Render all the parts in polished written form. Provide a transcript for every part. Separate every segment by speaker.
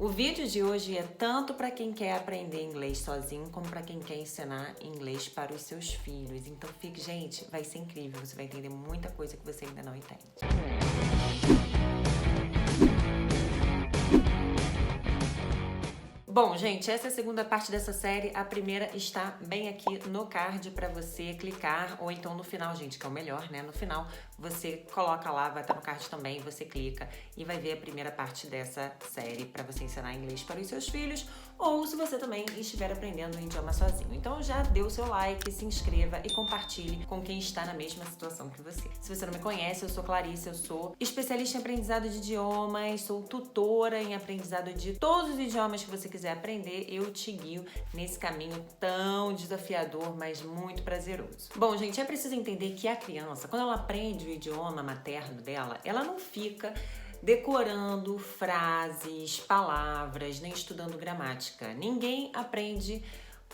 Speaker 1: O vídeo de hoje é tanto para quem quer aprender inglês sozinho, como para quem quer ensinar inglês para os seus filhos. Então gente, vai ser incrível, você vai entender muita coisa que você ainda não entende. Bom, gente, essa é a segunda parte dessa série. A primeira está bem aqui no card para você clicar, ou então no final, gente, que é o melhor, né? No final, você coloca lá, vai estar no card também, você clica e vai ver a primeira parte dessa série para você ensinar inglês para os seus filhos, ou se você também estiver aprendendo o idioma sozinho. Então já dê o seu like, se inscreva e compartilhe com quem está na mesma situação que você. Se você não me conhece, eu sou Clarice, eu sou especialista em aprendizado de idiomas, sou tutora em aprendizado de todos os idiomas que você quiser aprender, eu te guio nesse caminho tão desafiador, mas muito prazeroso. Bom, gente, é preciso entender que a criança, quando ela aprende o idioma materno dela, ela não fica decorando frases, palavras, nem estudando gramática. Ninguém aprende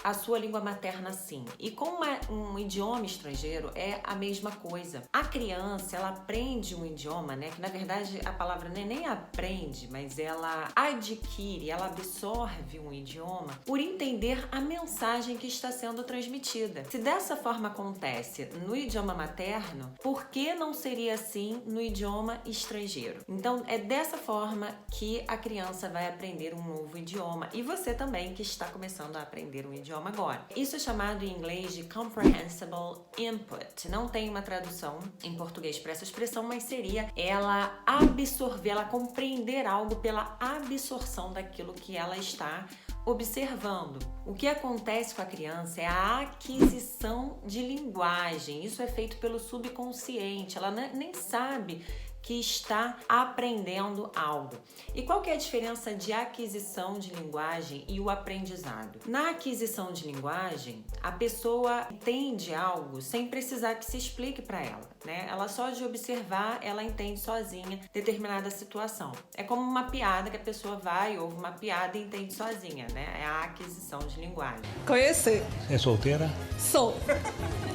Speaker 1: a sua língua materna assim. E com um idioma estrangeiro é a mesma coisa. A criança, ela aprende um idioma, né? Que na verdade a palavra nem aprende, mas ela adquire, ela absorve um idioma por entender a mensagem que está sendo transmitida. Se dessa forma acontece no idioma materno, por que não seria assim no idioma estrangeiro? Então é dessa forma que a criança vai aprender um novo idioma. E você também que está começando a aprender um idioma agora. Isso é chamado em inglês de comprehensible input. Não tem uma tradução em português para essa expressão, mas seria ela absorver, ela compreender algo pela absorção daquilo que ela está observando. O que acontece com a criança é a aquisição de linguagem. Isso é feito pelo subconsciente. Ela nem sabe que está aprendendo algo. E qual que é a diferença de aquisição de linguagem e o aprendizado? Na aquisição de linguagem, a pessoa entende algo sem precisar que se explique para ela, né? Ela só de observar, ela entende sozinha determinada situação. É como uma piada que a pessoa vai, ouve uma piada e entende sozinha, né? É a aquisição de linguagem.
Speaker 2: Conhecer.
Speaker 3: É solteira?
Speaker 2: Sou.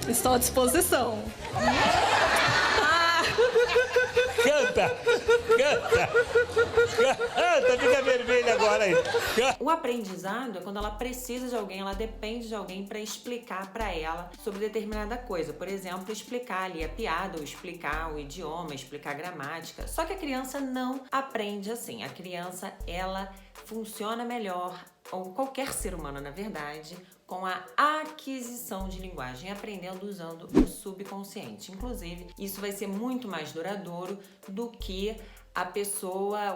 Speaker 2: Estou à disposição.
Speaker 3: Canta! Canta! Canta! Fica vermelha agora aí.
Speaker 1: O aprendizado é quando ela precisa de alguém, ela depende de alguém para explicar para ela sobre determinada coisa. Por exemplo, explicar ali a piada, ou explicar o idioma, explicar a gramática. Só que a criança não aprende assim. A criança, ela funciona melhor, ou qualquer ser humano, na verdade, com a aquisição de linguagem, aprendendo usando o subconsciente. Inclusive, isso vai ser muito mais duradouro do que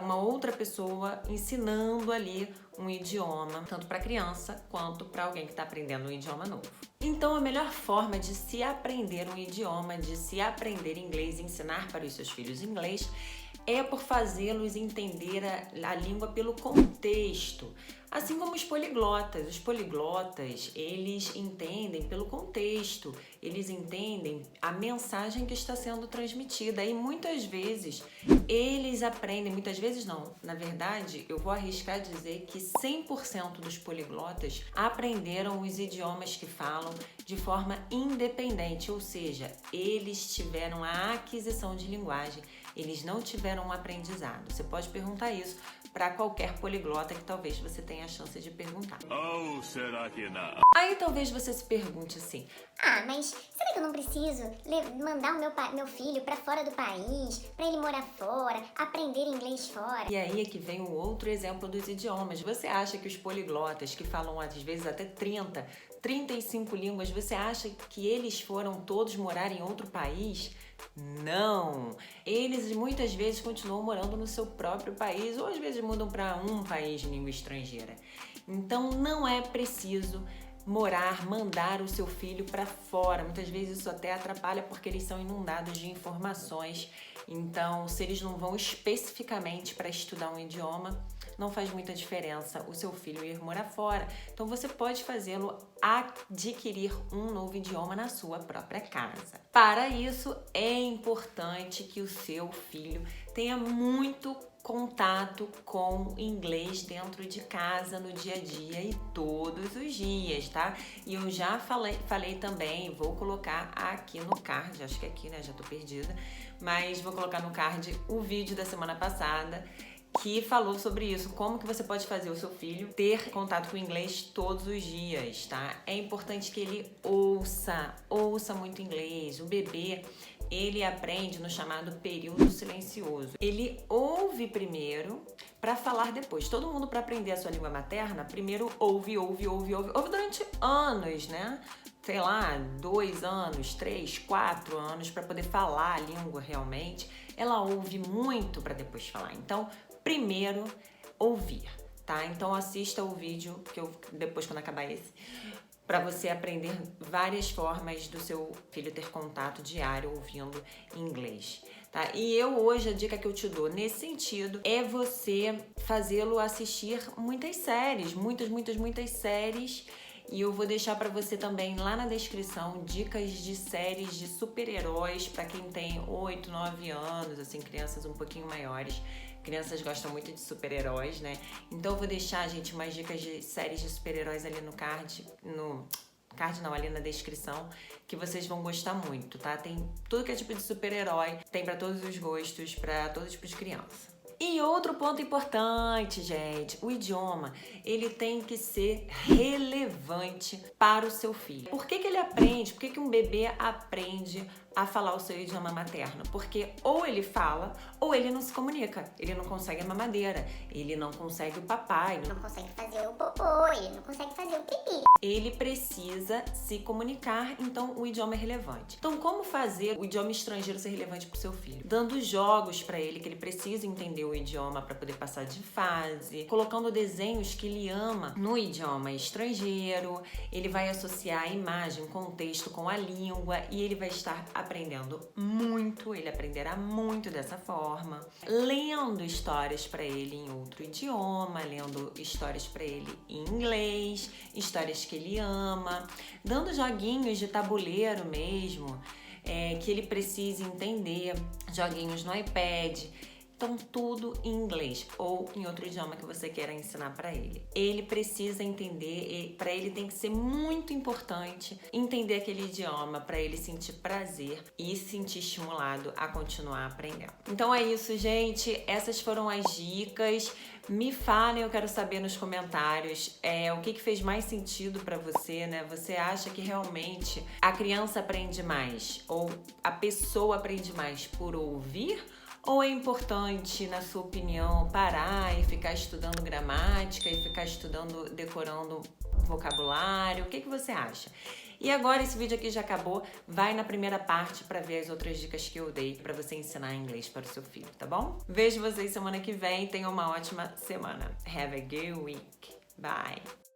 Speaker 1: uma outra pessoa ensinando ali um idioma, tanto para criança quanto para alguém que está aprendendo um idioma novo. Então, a melhor forma de se aprender um idioma, de se aprender inglês e ensinar para os seus filhos inglês, é por fazê-los entender a língua pelo contexto. Assim como os poliglotas. Os poliglotas, eles entendem pelo contexto, eles entendem a mensagem que está sendo transmitida. E muitas vezes eles aprendem, muitas vezes não, na verdade, eu vou arriscar dizer que 100% dos poliglotas aprenderam os idiomas que falam de forma independente, ou seja, eles tiveram a aquisição de linguagem, eles não tiveram um aprendizado. Você pode perguntar isso para qualquer poliglota que talvez você tenha a chance de perguntar.
Speaker 4: Ou será que não?
Speaker 1: Aí talvez você se pergunte assim:
Speaker 5: mas será que eu não preciso mandar o meu filho para fora do país, para ele morar fora, aprender inglês fora?
Speaker 1: E aí é que vem um outro exemplo dos idiomas. Você acha que os poliglotas que falam às vezes até 35 línguas, você acha que eles foram todos morar em outro país? Não! Eles muitas vezes continuam morando no seu próprio país, ou às vezes mudam para um país de língua estrangeira. Então não é preciso mandar o seu filho para fora. Muitas vezes isso até atrapalha porque eles são inundados de informações. Então, se eles não vão especificamente para estudar um idioma, não faz muita diferença o seu filho ir morar fora. Então, você pode fazê-lo adquirir um novo idioma na sua própria casa. Para isso, é importante que o seu filho tenha muito contato com inglês dentro de casa, no dia a dia e todos os dias, tá? E eu já falei também, vou colocar aqui no card, acho que é aqui, né? Já tô perdida, mas vou colocar no card o vídeo da semana passada, que falou sobre isso, como que você pode fazer o seu filho ter contato com o inglês todos os dias, tá? É importante que ele ouça muito inglês. O bebê, ele aprende no chamado período silencioso. Ele ouve primeiro para falar depois. Todo mundo, para aprender a sua língua materna, primeiro ouve durante anos, né? Sei lá, 2 anos, 3, 4 anos para poder falar a língua realmente. Ela ouve muito para depois falar. Então, primeiro ouvir, tá? Então assista o vídeo que eu depois, quando acabar esse, para você aprender várias formas do seu filho ter contato diário ouvindo inglês, tá? E hoje a dica que eu te dou nesse sentido é você fazê-lo assistir muitas séries, muitas séries. E eu vou deixar para você também lá na descrição dicas de séries de super-heróis para quem tem 8, 9 anos, assim, crianças um pouquinho maiores. Crianças gostam muito de super-heróis, né? Então eu vou deixar, gente, umas dicas de séries de super-heróis ali no card, ali na descrição, que vocês vão gostar muito, tá? Tem tudo que é tipo de super-herói, tem para todos os gostos, para todo tipo de criança. E outro ponto importante, gente, o idioma, ele tem que ser relevante para o seu filho. Por que ele aprende? Por que um bebê aprende a falar o seu idioma materno? Porque ou ele fala ou ele não se comunica. Ele não consegue a mamadeira, ele não consegue o papai,
Speaker 5: Não consegue fazer o popô, ele não consegue fazer o pipi.
Speaker 1: ele precisa se comunicar, então o idioma é relevante. Então, como fazer o idioma estrangeiro ser relevante para o seu filho? Dando jogos para ele, que ele precisa entender o idioma para poder passar de fase, colocando desenhos que ele ama no idioma estrangeiro, ele vai associar a imagem, contexto com a língua e ele vai estar aprendendo muito, ele aprenderá muito dessa forma, lendo histórias para ele em outro idioma, lendo histórias para ele em inglês, histórias que ele ama, dando joguinhos de tabuleiro mesmo, que ele precise entender, joguinhos no iPad. Então, tudo em inglês ou em outro idioma que você queira ensinar para ele. Ele precisa entender, para ele tem que ser muito importante entender aquele idioma para ele sentir prazer e se sentir estimulado a continuar aprendendo. Então é isso, gente. Essas foram as dicas. Me falem, eu quero saber nos comentários o que fez mais sentido para você, né? Você acha que realmente a criança aprende mais ou a pessoa aprende mais por ouvir? Ou é importante, na sua opinião, parar e ficar estudando gramática e ficar estudando, decorando vocabulário? O que você acha? E agora esse vídeo aqui já acabou, vai na primeira parte para ver as outras dicas que eu dei para você ensinar inglês para o seu filho, tá bom? Vejo vocês semana que vem, tenham uma ótima semana. Have a good week. Bye!